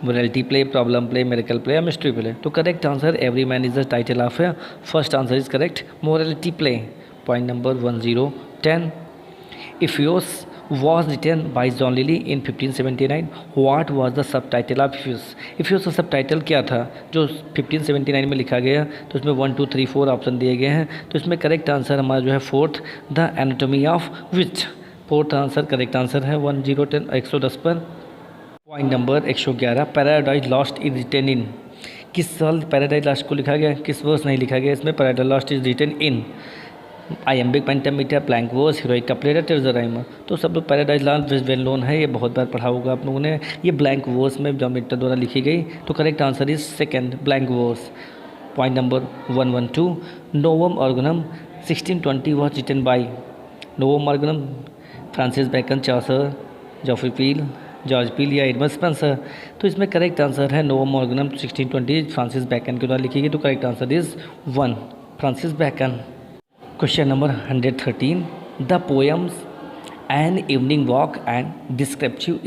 morality play, problem play, miracle play या मिस्ट्री प्ले। तो correct answer everyman is the title of a, first answer is correct morality play. Point number 1010, Ephesus was written by John Lilly in 1579. What was the subtitle of Ephesus? Ephesus का subtitle क्या था जो 1579 में लिखा गया? तो इसमें 1 2 3 4 option दिए गए हैं। तो इसमें करेक्ट आंसर हमारा जो है fourth, the anatomy of wit. Fourth answer correct answer है 110 पर। Point number 111, paradise lost is written in. किस साल पैराडाइज लॉस्ट को लिखा गया? किस वर्ष नहीं लिखा गया इसमें? Paradise lost is written in iambic pentameter, blank verse, heroic couplet, terza rima. तो सब लोग पैराडाइज लॉस्ट वेल नोन है, ये बहुत बार पढ़ा होगा आप लोगों ने। ये ब्लैंक वर्स में जॉन मिल्टन द्वारा लिखी गई। तो correct answer is second, blank verse. Point number 112, Novum Organum 1620 was written by. Novum Organum Francis Bacon, Chaucer, Geoffrey Peele, George Peele या एडमंड स्पेंसर। तो इसमें करेक्ट आंसर है नोवम ऑर्गनम 1620 फ्रांसिस बैकन के द्वारा लिखी गई। तो correct answer is 1, Francis Bacon. Question number 113, the poems an evening walk and descriptive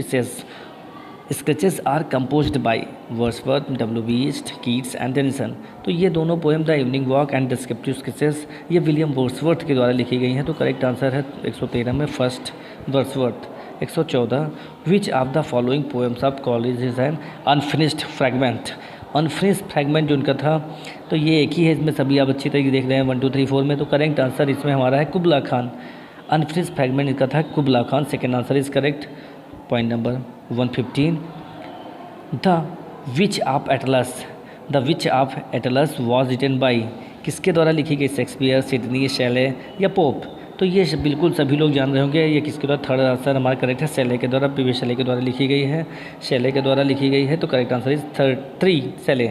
sketches are composed by Wordsworth, W.B. Yeats, Keats and Tennyson. तो ये दोनों poem the evening walk and descriptive sketches ये William Wordsworth के द्वारा लिखी गई हैं। तो करेक्ट आंसर है 113 में first, Wordsworth. 114, which of the following poems of college is an unfinished fragment. Unfinished fragment जो उनका था, तो ये एक ही है, इसमें सभी आप अच्छी तरीके देख रहे हैं 1 2 3 4 में। तो करेक्ट आंसर इसमें हमारा है कुबला खान। अनफिनिश्ड फ्रैगमेंट इनका था Kubla Khan, second answer is correct. Point number 115, the Witch of Atlas was written by किसके द्वारा लिखी गई? शेक्सपियर, सिडनी, शैले या पोप? तो ये बिल्कुल सभी लोग जान रहे होंगे ये किसके द्वारा, थर्ड आंसर हमारा करेक्ट है, शैले के द्वारा, पीवी शैले के द्वारा लिखी गई है, शैले के द्वारा लिखी गई है। तो correct answer is 3 Shelley.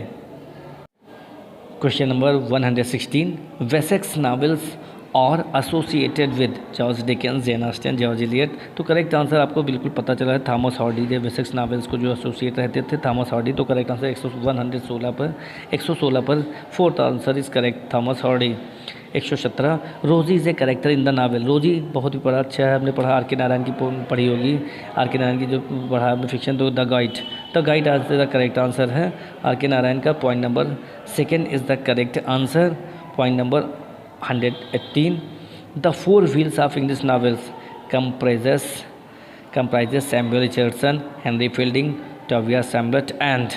Question number 116, Wessex novels are associated with George Dickens, Jane Austen, George Eliot. तो करेक्ट आंसर आपको बिल्कुल पता चला है, थॉमस हार्डी ने वेसेक्स नॉवेल्स को जो एसोसिएट रहते थे, थॉमस हार्डी। तो करेक्ट आंसर 116 पर fourth answer is correct, Thomas Hardy. 117, Rosie is a character in the novel. Rosie बहुत ही बड़ा अच्छा है, हमने पढ़ा, आर के नारायण की पढ़ी होगी, आर के नारायण की जो पढ़ा है फिक्शन। तो द गाइड आज द करेक्ट आंसर है आर के नारायण का। Point number 2 is the correct answer. Point number 118, the 4 wheels of English novels comprises Samuel Richardson, Henry fielding, Tobias Samuels and.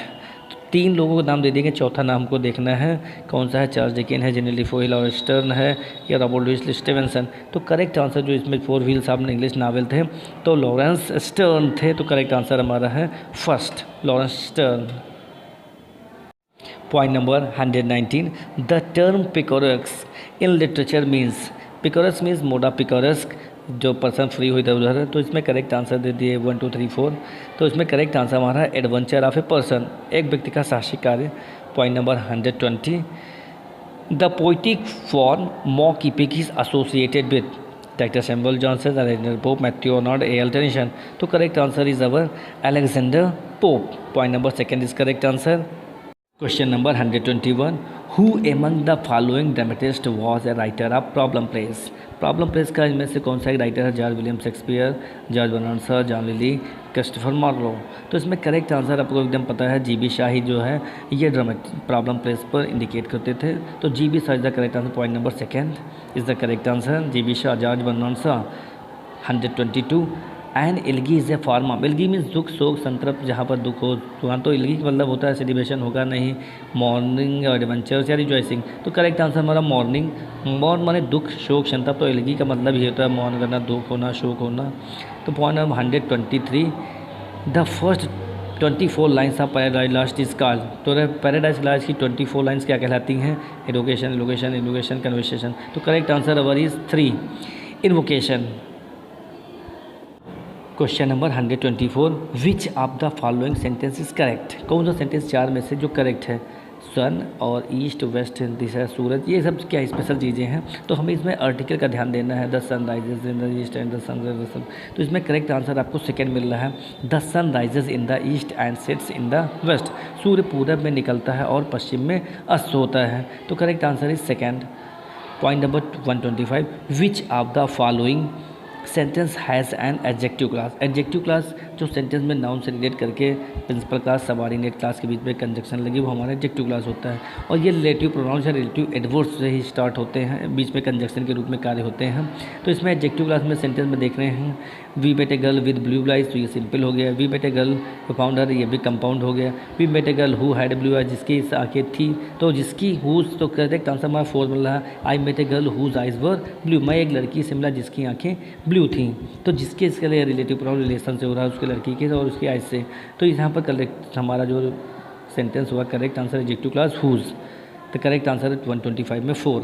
3 लोगों को नाम दे देंगे, चौथा नाम को देखना है कौन सा है, चार्ल्स डिकेन है, जेनी लिफोइल और स्टर्न है, या रॉबर्ट लुइस स्टीवेंसन। तो करेक्ट आंसर जो इसमें 4 व्हील्स ऑफ इंग्लिश नावल थे तो लॉरेंस स्टर्न थे। तो करेक्ट आंसर हमारा है first, Laurence Sterne. Point number 119, the term picaresque in literature means. Picaresque means mode of picaresque, जो पर्सन फ्री हुई था उधर। तो इसमें करेक्ट आंसर दे दिए 1 2 3 4। तो इसमें करेक्ट आंसर हमारा है एडवेंचर ऑफ ए पर्सन, एक व्यक्ति का साहसिक कार्य। Point number 120, the poetic form mock epic is associated with doctor Samuel Johnson, Alexander Pope, Matthew Arnold, A L. Tennyson. तो correct answer is our Alexander Pope. Point number 2 is correct answer. Question number 121, who among the following dramatist was a writer of problem plays. Problem plays का इनमें से कौन सा एक writer है? George William Shakespeare, George Bernard Shaw, John Lyly, Christopher Marlowe. तो इसमें correct answer आपको एकदम पता है, जी.बी. शाही जो है ये प्रॉब्लम प्लेस पर इंडिकेट करते थे। तो G B. Shaw is the correct answer. Point number 2 is the correct answer, G B. Shaw, George Bernard Shaw. 122, and elegy is a form of. Elegy means दुख, शोक, संतृप्त, जहाँ पर दुख हो वहाँ तो एलगी का मतलब होता है सेलिब्रेशन होगा नहीं, मॉर्निंग और एडवेंचर्स या रिजॉइसिंग। तो करेक्ट आंसर हमारा मॉर्निंग, मॉर्न माने दुख, शोक, संतृप्त। तो एलगी का मतलब ये होता है मौन करना, दुख होना, शोक होना। तो point number 123, the first 24 lines of Paradise lost is called. तो पैराडाइज लॉस्ट की 24 लाइन्स क्या कहलाती हैं? Invocation, conversation. तो correct answer our is 3, invocation. Question number 124, which of the following sentence is correct. कौन सा सेंटेंस 4 में से जो करेक्ट है? सन और ईस्ट, वेस्ट, दिशा, सूरज, ये सब क्या स्पेशल चीज़ें हैं। तो हमें इसमें आर्टिकल का ध्यान देना है, the sun rises in the east and the sun. तो इसमें करेक्ट आंसर आपको 2 मिल रहा है, the sun rises in the east and sets in the west. सूर्य पूरब में निकलता है और पश्चिम में अस्त होता है। तो correct answer is 2। Point number 125, which of the following sentence has an adjective class. Adjective class जो सेंटेंस में नाउन से रिलेट करके प्रिंसिपल क्लास, सबऑर्डिनेट क्लास के बीच में कंजक्शन लगी, वो हमारा एडजेक्टिव क्लास होता है। और ये रिलेटिव प्रोनाउंस या रिलेटिव एडवर्ब्स से ही स्टार्ट होते हैं, बीच में कंजक्शन के रूप में कार्य होते हैं। तो इसमें एडजेक्टिव क्लास में सेंटेंस में देख रहे हैं, we met a girl with blue eyes, तो ये सिंपल हो गया। We met a girl who found her, ये भी कंपाउंड हो गया। We met a girl who had blue eyes, जिसकी आंखें थी, तो जिसकी हुज, तो करेक्ट आंसर हमारा 4 मिल रहा है। I met a girl whose eyes were blue, मैं एक लड़की से मिला जिसकी आंखें ब्लू थी। तो जिसके इसके लिए रिलेटिव प्रोनाउन रिलेशन से हो रहा है उसके लड़की के और उसकी आइज से। तो यहाँ पर करेक्ट हमारा जो सेंटेंस हुआ, correct answer adjective clause whose. तो करेक्ट आंसर है 125 में 4।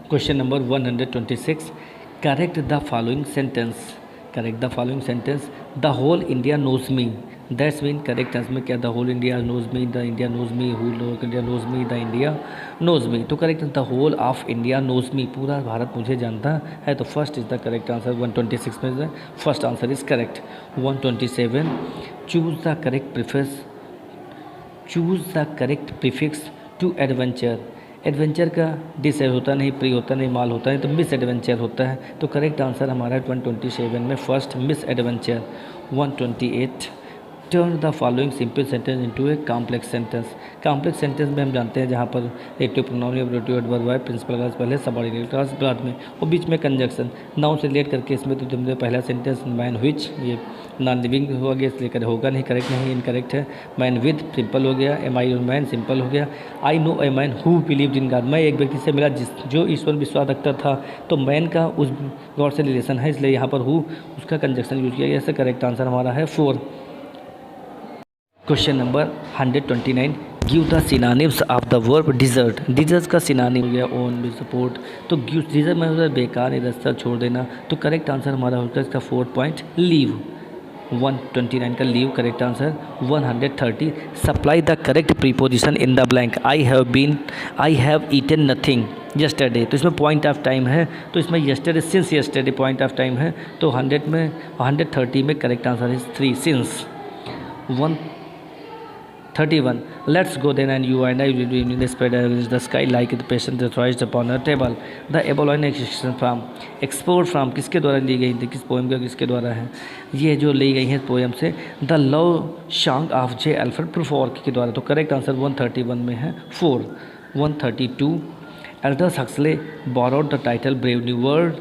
Question number 126, correct the following sentence. Correct the following sentence, the whole India knows me, that's mean correct answer में क्या? The whole India knows me, the India knows me, whole India knows me, the India knows me. तो correct the whole of India knows me, पूरा भारत मुझे जानता है। तो first is the correct answer. 126 में first answer is correct. 127, choose the correct prefix to adventure. Adventure का dis होता नहीं, प्री होता नहीं, माल होता है, तो मिस एडवेंचर होता है। तो करेक्ट आंसर हमारा 127 में first, miss adventure. 128, turn the following simple sentence into a complex sentence. Complex sentence में हम जानते हैं जहाँ पर रिलेटिव प्रोनाउन या रिलेटिव एडवर्ब है, प्रिंसिपल क्लास पहले, सबऑर्डिनेट क्लास बाद में, और बीच में कंजक्शन नाउन से रिलेट करके। इसमें तो तुमने पहला सेंटेंस मैन व्हिच, ये नॉन लिविंग हो गया इसलिए होगा नहीं, करेक्ट नहीं, इनकरेक्ट है। मैन विद सिंपल हो गया, एम आई मैन सिंपल हो गया। I know a man who believed in God, मैं एक व्यक्ति से मिला जो ईश्वर विश्वास रखता था। तो मैन का उस गॉड से रिलेशन है, इसलिए यहाँ पर हु उसका कंजक्शन यूज किया गया। करेक्ट आंसर हमारा है 4। Question number 129, give the synonyms of the verb desert. Desert का सिनोनिम हो गया ओन में सपोर्ट, तो गिव डिजर्ट में होता है बेकार, निरस्तर, छोड़ देना। तो करेक्ट आंसर हमारा होगा इसका 4 पॉइंट लीव। 129 का leave correct answer. 130 supply the correct preposition in the blank. I have eaten nothing yesterday, तो इसमें पॉइंट ऑफ टाइम है, तो इसमें yesterday since yesterday point of time है, तो 130 में correct answer is 3 since. 131 let's go then and you and I will be in the spread against the sky like the patient raised upon a table. The above line expression from export from किसके द्वारा ली गई थी, किस poem का किसके द्वारा है, ये जो ली गई है पोएम से the love song of J Alfred Prufrock के द्वारा। तो करेक्ट आंसर 131 में है 4। 132 Aldous Huxley borrowed the title brave new world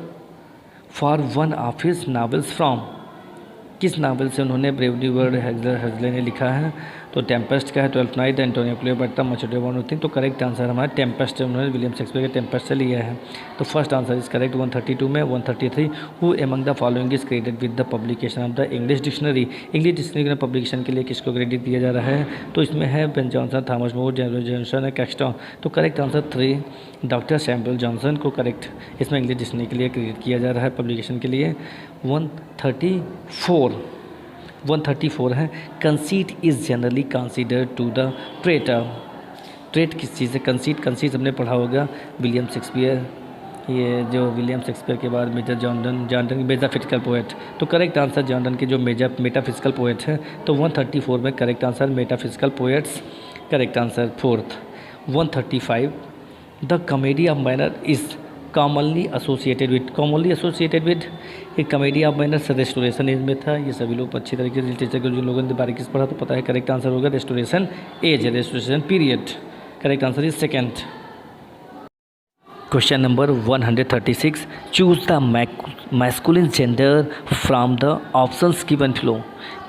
for one of his novels from. किस नावल से उन्होंने ब्रेव न्यू वर्ल्ड हक्सले ने लिखा है, तो टेम्पेस्ट का है, 12th night, Antonio Cleopatra, much ado about nothing. तो करेक्ट आंसर हमारा टेम्पेस्ट उन्होंने विलियम शेक्सपियर के टेम्पेस्ट से लिया है। तो फर्स्ट आंसर इज करेक्ट 132 में। 133 who among the following is credited with the publication of the English dictionary. English dictionary के पब्लिकेशन के लिए किसको क्रेडिट दिया जा रहा है, तो इसमें है Ben Jonson, Thomas More, Johnson है, कैक्सटन। तो correct answer 3 doctor Samuel Johnson को करेक्ट इसमें इंग्लिश डिक्शनरी के लिए क्रेडिट किया जा रहा है पब्लिकेशन के लिए। 134 है conceit is generally considered to the traitor. Trait किस चीज़ है, कंसीट हमने पढ़ा होगा विलियम शेक्सपियर, ये जो विलियम शेक्सपियर के बाद मेजर जॉनडन मेटाफिजिकल पोएट। तो करेक्ट आंसर जॉनडन के जो मेटाफिजिकल पोएट है, तो 134 में correct answer metaphysical poets correct answer 4th। 135 the comedy of manner is commonly associated with एक comedy of manners restoration age में था। ये सभी लोग अच्छी तरीके से लिटरेचर के जिन लोगों ने बारीकी से पढ़ा तो पता है करेक्ट आंसर होगा restoration age, restoration period. Correct answer is 2nd। Question number 136 choose the masculine gender from the options given below.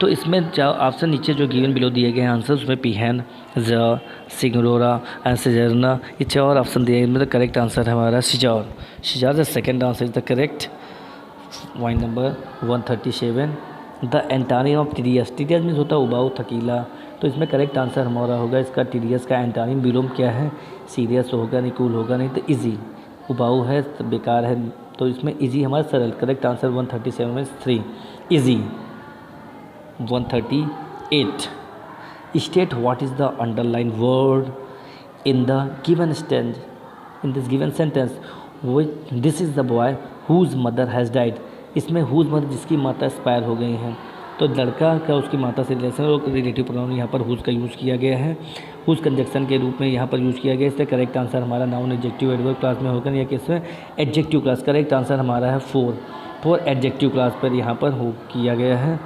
तो इसमें जो ऑप्शन नीचे जो गिवन बिलो दिए गए हैं आंसर, उसमें पीहन, ज, सिग्नोरा एंड सिजरना, ये 4 ऑप्शन दिए गए। मतलब करेक्ट आंसर है हमारा शिजार the second answer is the correct. Point number 137 the antonym of tedious. Tedious means होता है उबाऊ, थकीला। तो इसमें करेक्ट आंसर हमारा होगा इसका टीडियस का एंटानिम विलोम क्या है, सीरियस होगा नहीं, कूल होगा नहीं, तो इजी। उबाऊ है तो बेकार है, तो इसमें इजी हमारा सरल। करेक्ट आंसर 137 में 3 इजी। 138 state what is the underline word in the given stanza in this given sentence which this is the boy whose mother has died. इसमें हुज मदर जिसकी माता एक्सपायर हो गई हैं, तो लड़का का उसकी माता से रिलेशन और रिलेटिव प्रोनाउन यहाँ पर हुज का यूज़ किया गया है, हुज कंजक्शन के रूप में यहाँ पर यूज़ किया गया है। इसलिए करेक्ट आंसर हमारा नाउन एडजेक्टिव एडवर्ब क्लास में होगा या किसमें एडजेक्टिव क्लास। करेक्ट आंसर हमारा है 4 एडजेक्टिव क्लास पर यहाँ पर हो किया गया है।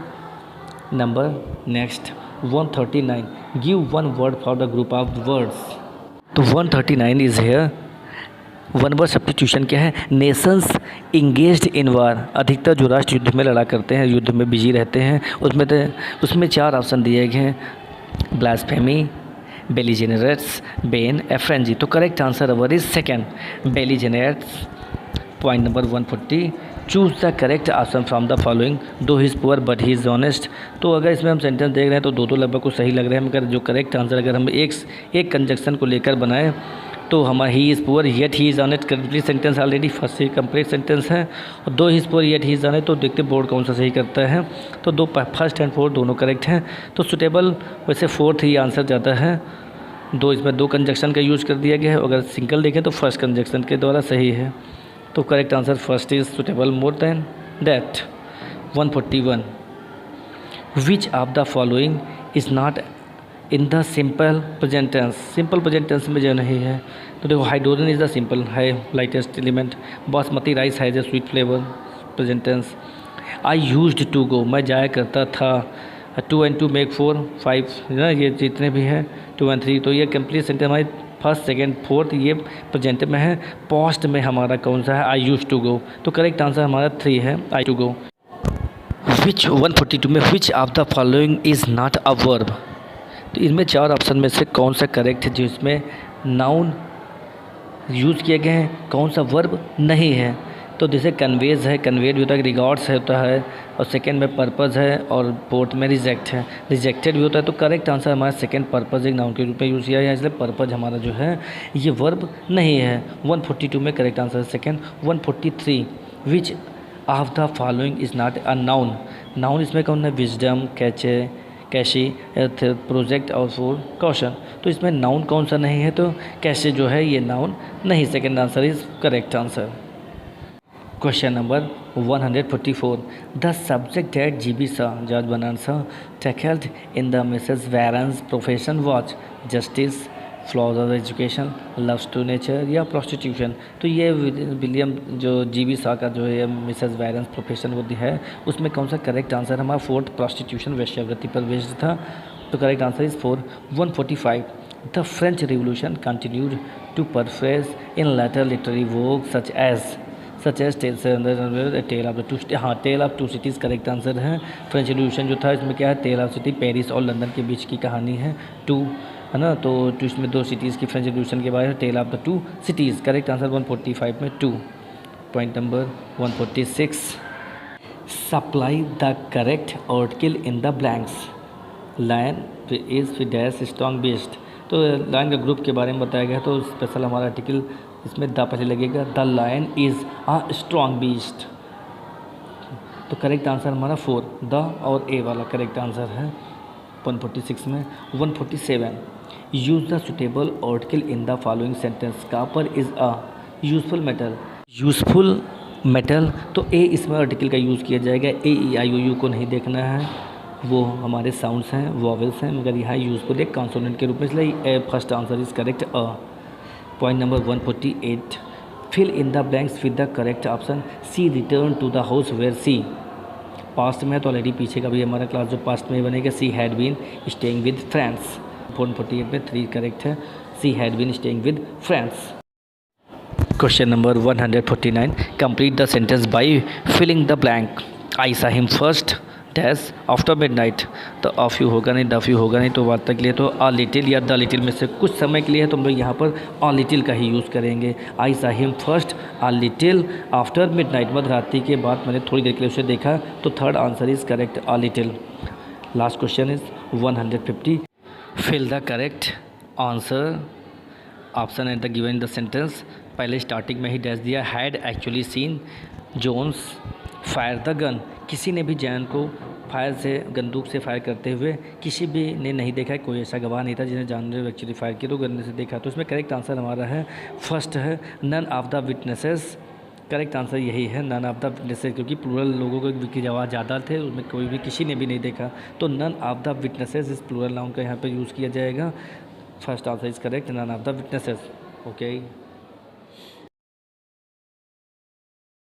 Number next 139 give one word for the group of words. तो 139 is here. One word substitution क्या है, नेशंस इंगेज्ड इन वार। अधिकतर जो राष्ट्र युद्ध में लड़ा करते हैं, युद्ध में बिजी रहते हैं, उसमें 4 ऑप्शन दिए गए हैं, ब्लास्फेमी, बेलिजेनरेट्स, बेन, एफ्रेंजी। तो correct answer our is 2nd belligerents. Point number 140 choose the correct option from the following though he is poor but he is honest. तो अगर इसमें हम सेंटेंस देख रहे हैं तो दो लगभग कुछ सही लग रहे हैं, मगर जो करेक्ट आंसर अगर हम एक कंजक्शन को लेकर बनाए तो हमारा ही is poor yet he is honest complete sentence already first से कंप्लीट सेंटेंस है, और 2 ही is poor yet he is honest. तो देखते बोर्ड कौन सा सही करता है, तो 2 फर्स्ट एंड 4 दोनों करेक्ट हैं। तो सुटेबल वैसे 4th ही आंसर जाता है। 2 इसमें 2 कंजक्शन का यूज़ कर दिया गया है, अगर सिंगल देखें तो फर्स्ट कंजक्शन के द्वारा सही है। तो correct answer first is suitable more than that. 141 which of the following is not in the simple present tense. Simple present tense में जो नहीं है, तो देखो हाइड्रोजन इज़ द सिंपल है lightest element, basmati rice has a sweet flavour present tense. I used to go, मैं जाया करता था। 2 and 2 make 4 5 ना, ये जितने भी हैं 2 and 3, तो ये कंप्लीट सेंटेंस हमारी फर्स्ट सेकेंड 4th ये प्रेजेंट में है। पास्ट में हमारा कौन सा है, आई यूज टू गो। तो करेक्ट आंसर हमारा 3 है, आई टू गो। विच 142 में विच of the following is not a verb. तो इसमें 4 ऑप्शन में से कौन सा करेक्ट है जिसमें नाउन यूज़ किए गए हैं, कौन सा वर्ब नहीं है। तो जैसे कन्वेज है, कन्वेड भी होता है, रिगार्ड्स है होता है, और सेकंड में पर्पज़ है, और फोर्थ में रिजेक्ट है, रिजेक्टेड भी होता है। तो करेक्ट आंसर हमारा सेकंड पर्पज़ एक नाउन के रूप में यूज़ किया है, इसलिए पर्पज़ हमारा जो है ये वर्ब नहीं है। 142 में करेक्ट आंसर है second. 143 which of the following is not a noun. Noun इसमें कौन है? विजडम, कैशी, प्रोजेक्ट और फोर कॉशन। तो इसमें नाउन कौन सा नहीं है? तो कैसे जो है ये नाउन नहीं। Second answer is correct answer. Question number 144 the subject that GB Shaw George Bernard Shaw tackled in the Mrs Warren's profession was justice, flaws of education, loves to nature या प्रोस्टिट्यूशन। तो ये William जो GB Shah का जो है Mrs Warren's profession वो है, उसमें कौन सा करेक्ट आंसर हमारा फोर्थ प्रोस्टिट्यूशन वेश्यावृत्ति पर बेस्ड था। तो correct answer is 145 the French revolution continued to preface in later literary work such as tale of the two. हाँ, tale of two cities correct answer है। फ्रेंच रिवोल्यूशन जो था इसमें क्या है? टेल ऑफ सिटी, पेरिस और London के बीच की कहानी है, टू है ना। तो इसमें दो सिटीज़ की फ्रेंच रिवोल्यूशन के बारे में, tale of the two cities. Correct answer 145 में 2। Point number 146 supply the correct article in the blanks. Lion is dash strong beast. तो लायन का ग्रुप के बारे में बताया गया, तो स्पेशल हमारा आर्टिकल इसमें द पहले लगेगा। The lion is a strong beast. तो करेक्ट आंसर हमारा 4 द और ए वाला करेक्ट आंसर है 146 में। 147 use the suitable article in the following sentence. Copper is a useful metal. Useful metal, तो ए इसमें आर्टिकल का यूज़ किया जाएगा। AEIOU को नहीं देखना है, वो हमारे साउंड्स हैं, वॉवेल्स हैं, मगर यहाँ यूजफुल एक कॉन्सोनेंट के रूप में, इसलिए first answer is correct a. Point number 148 fill in the blanks with the correct option. She return to the house where she. Past में तो ऑलरेडी पीछे का भी हमारा क्लास जो पास्ट में बनेगा, she had been staying with friends. 148 में 3 करेक्ट है, she had been staying with friends. Question number 149 complete the sentence by filling the blank. I saw him first dash after midnight. तो of you होगा नहीं, डफ you होगा नहीं, तो वार्ता के लिए तो आ लिटिल या द लिटिल में से कुछ समय के लिए है, तो हम लोग यहाँ पर आ लिटिल का ही यूज़ करेंगे। I saw him first a little after midnight, मध्यरात्रि के बाद मैंने थोड़ी देर के लिए उसे देखा, तो third answer is correct a little. Last question is 150 fill the correct answer option at the given in the sentence. पहले स्टार्टिंग में ही डैश दिया, had actually seen Jones fire the gun. किसी ने भी जैन को फायर से, बंदूक से फायर करते हुए किसी भी ने नहीं देखा, कोई ऐसा गवाह नहीं था जिन्हें जानने एक्चुअली फायर किया, तो गन से देखा। तो इसमें करेक्ट आंसर हमारा है फर्स्ट है none of the witnesses. Correct answer यही है नन ऑफ द विटनेसेस, क्योंकि प्लूरल लोगों की जवाब ज़्यादा थे, उसमें कोई भी किसी ने भी नहीं देखा, तो नन ऑफ द विटनेसेस इस प्लूरल नाउन का यहाँ पर यूज़ किया जाएगा। First answer is correct none of the witnesses. Okay.